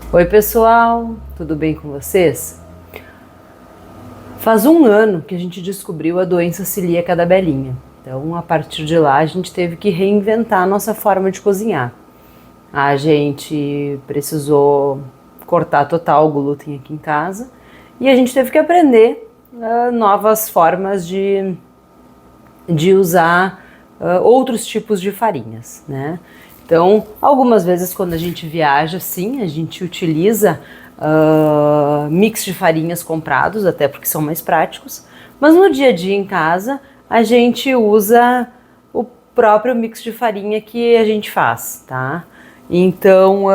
Oi pessoal, tudo bem com vocês? Faz um ano que a gente descobriu a doença celíaca da Belinha. Então, a partir de lá, a gente teve que reinventar a nossa forma de cozinhar. A gente precisou cortar total o glúten aqui em casa e a gente teve que aprender novas formas de usar outros tipos de farinhas, né? Então, algumas vezes quando a gente viaja, sim, a gente utiliza mix de farinhas comprados, até porque são mais práticos, mas no dia a dia em casa a gente usa o próprio mix de farinha que a gente faz, tá? Então,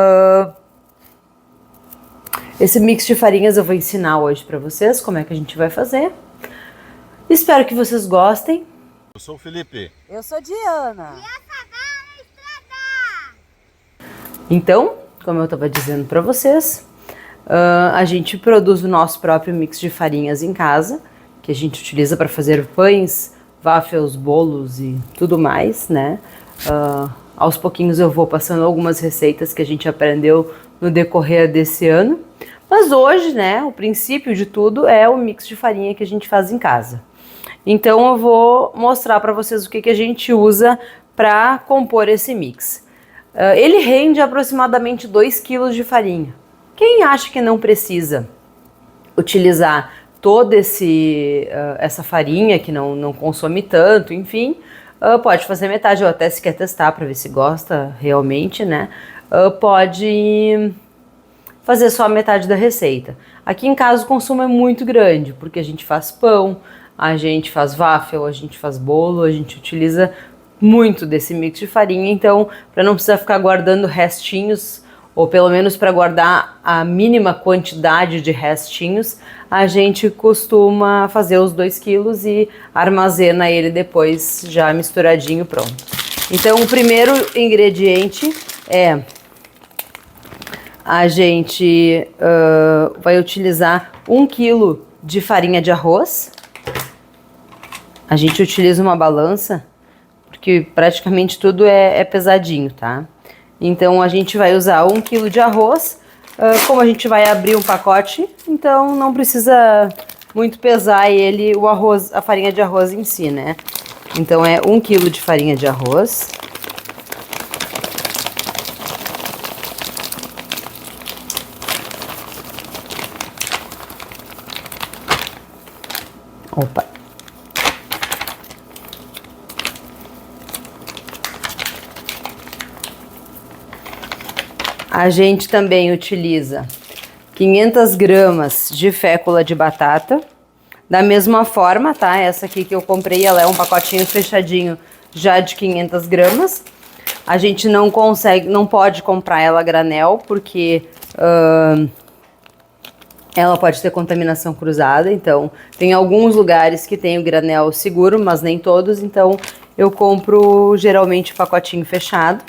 esse mix de farinhas eu vou ensinar hoje para vocês como é que a gente vai fazer. Espero que vocês gostem. Eu sou o Felipe. Eu sou Diana. Então, como eu estava dizendo para vocês, a gente produz o nosso próprio mix de farinhas em casa, que a gente utiliza para fazer pães, waffles, bolos e tudo mais, né? Aos pouquinhos eu vou passando algumas receitas que a gente aprendeu no decorrer desse ano. Mas hoje, né, o princípio de tudo é o mix de farinha que a gente faz em casa. Então eu vou mostrar para vocês o que a gente usa para compor esse mix. Ele rende aproximadamente 2 kg de farinha. Quem acha que não precisa utilizar toda essa farinha, que não consome tanto, enfim, pode fazer metade, ou até se quer testar para ver se gosta realmente, né? Pode fazer só a metade da receita. Aqui em casa o consumo é muito grande, porque a gente faz pão, a gente faz waffle, a gente faz bolo, a gente utiliza muito desse mix de farinha, então para não precisar ficar guardando restinhos, ou pelo menos para guardar a mínima quantidade de restinhos, a gente costuma fazer os 2 quilos e armazena ele depois já misturadinho, pronto. Então o primeiro ingrediente é a gente vai utilizar 1 quilo de farinha de arroz. A gente utiliza uma balança, porque praticamente tudo é pesadinho, tá? Então a gente vai usar 1 kg de arroz. Como a gente vai abrir um pacote, então não precisa muito pesar ele, o arroz, a farinha de arroz em si, né? Então é 1 kg de farinha de arroz. Opa! A gente também utiliza 500 gramas de fécula de batata. Da mesma forma, tá? Essa aqui que eu comprei, ela é um pacotinho fechadinho já de 500 gramas. A gente não pode comprar ela a granel, porque ela pode ter contaminação cruzada. Então, tem alguns lugares que tem o granel seguro, mas nem todos. Então, eu compro geralmente pacotinho fechado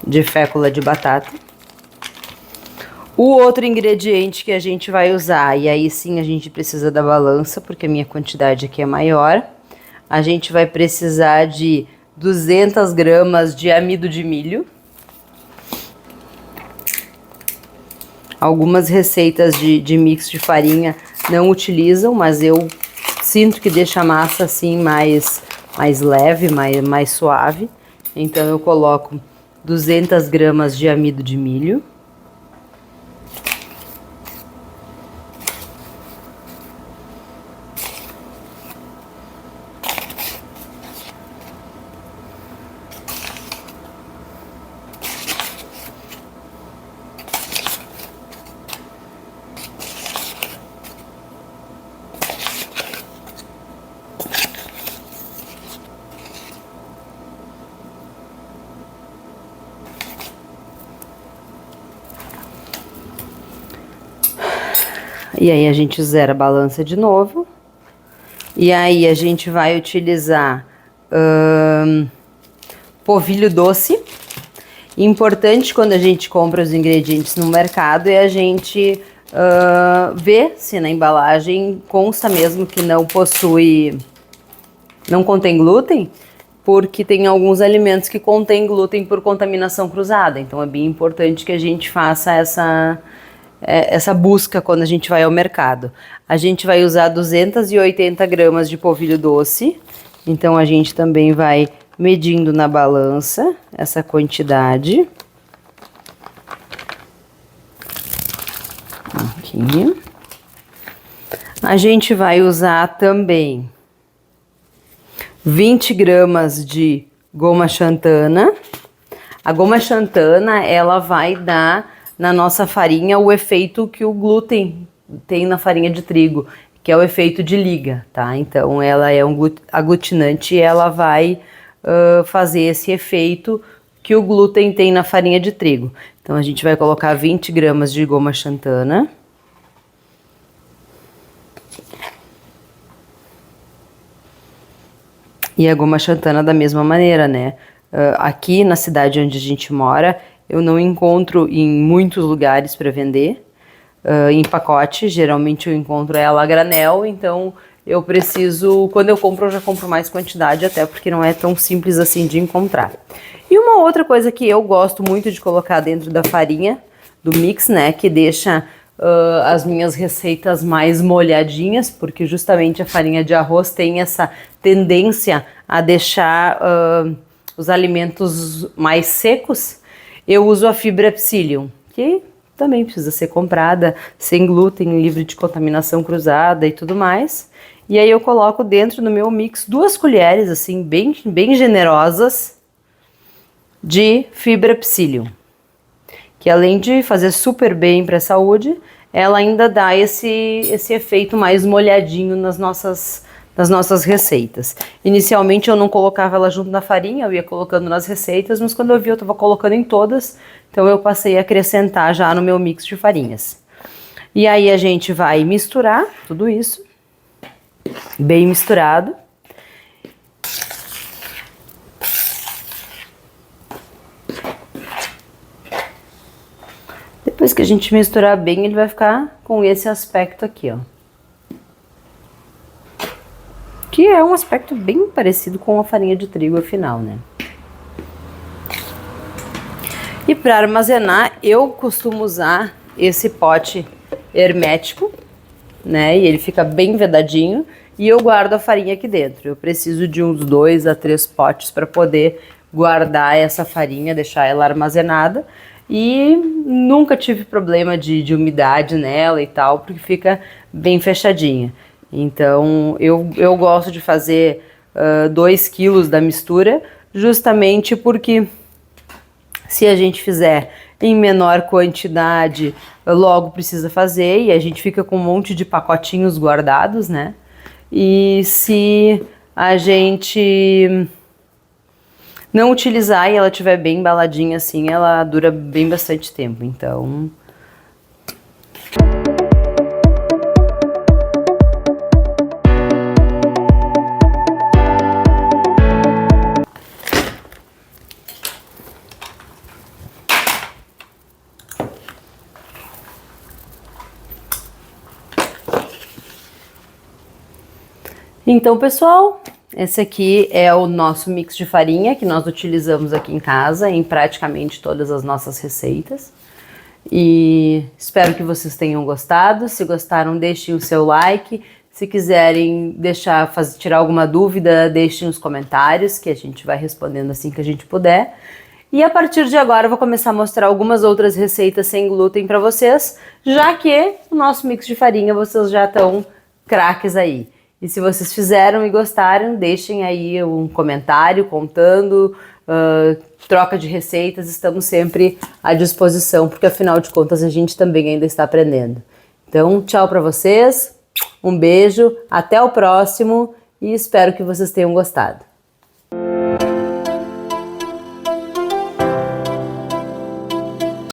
de fécula de batata. O outro ingrediente que a gente vai usar, e aí sim a gente precisa da balança, porque a minha quantidade aqui é maior. A gente vai precisar de 200 gramas de amido de milho. Algumas receitas de mix de farinha não utilizam, mas eu sinto que deixa a massa assim mais leve, mais suave. Então eu coloco 200 gramas de amido de milho. E aí a gente zera a balança de novo. E aí a gente vai utilizar polvilho doce. Importante quando a gente compra os ingredientes no mercado é a gente ver se na embalagem consta mesmo que não contém glúten. porque tem alguns alimentos que contêm glúten por contaminação cruzada. Então é bem importante que a gente faça essa busca quando a gente vai ao mercado. A gente vai usar 280 gramas de polvilho doce. Então a gente também vai medindo na balança essa quantidade. Aqui. A gente vai usar também 20 gramas de goma xantana. A goma xantana, ela vai dar na nossa farinha o efeito que o glúten tem na farinha de trigo, que é o efeito de liga, tá? Então ela é um aglutinante e ela vai fazer esse efeito que o glúten tem na farinha de trigo. Então a gente vai colocar 20 gramas de goma xantana. E a goma xantana da mesma maneira, né? Aqui na cidade onde a gente mora, eu não encontro em muitos lugares para vender em pacote. Geralmente eu encontro ela a granel, então eu preciso, quando eu compro, eu já compro mais quantidade, até porque não é tão simples assim de encontrar. E uma outra coisa que eu gosto muito de colocar dentro da farinha, do mix, né, que deixa as minhas receitas mais molhadinhas, porque justamente a farinha de arroz tem essa tendência a deixar os alimentos mais secos. Eu uso a fibra psyllium, que também precisa ser comprada sem glúten, livre de contaminação cruzada e tudo mais. E aí eu coloco dentro do meu mix 2 colheres, assim, bem generosas, de fibra psyllium, que além de fazer super bem para a saúde, ela ainda dá esse efeito mais molhadinho nas nossas receitas. Inicialmente eu não colocava ela junto na farinha, eu ia colocando nas receitas, mas quando eu vi eu estava colocando em todas, então eu passei a acrescentar já no meu mix de farinhas. E aí a gente vai misturar tudo isso, bem misturado. Depois que a gente misturar bem, ele vai ficar com esse aspecto aqui, ó. Que é um aspecto bem parecido com a farinha de trigo, afinal, né? E para armazenar, eu costumo usar esse pote hermético, né? E ele fica bem vedadinho. E eu guardo a farinha aqui dentro. Eu preciso de uns 2 a 3 potes para poder guardar essa farinha, deixar ela armazenada. E nunca tive problema de umidade nela e tal, porque fica bem fechadinha. Então eu gosto de fazer 2 quilos da mistura, justamente porque se a gente fizer em menor quantidade, logo precisa fazer e a gente fica com um monte de pacotinhos guardados, né? E se a gente não utilizar e ela estiver bem embaladinha assim, ela dura bem bastante tempo, então... Então, pessoal, esse aqui é o nosso mix de farinha que nós utilizamos aqui em casa em praticamente todas as nossas receitas. E espero que vocês tenham gostado. Se gostaram, deixem o seu like. Se quiserem tirar alguma dúvida, deixem nos comentários, que a gente vai respondendo assim que a gente puder. E a partir de agora eu vou começar a mostrar algumas outras receitas sem glúten para vocês, já que o nosso mix de farinha vocês já estão craques aí. E se vocês fizeram e gostaram, deixem aí um comentário contando, troca de receitas, estamos sempre à disposição, porque afinal de contas a gente também ainda está aprendendo. Então, tchau para vocês, um beijo, até o próximo e espero que vocês tenham gostado.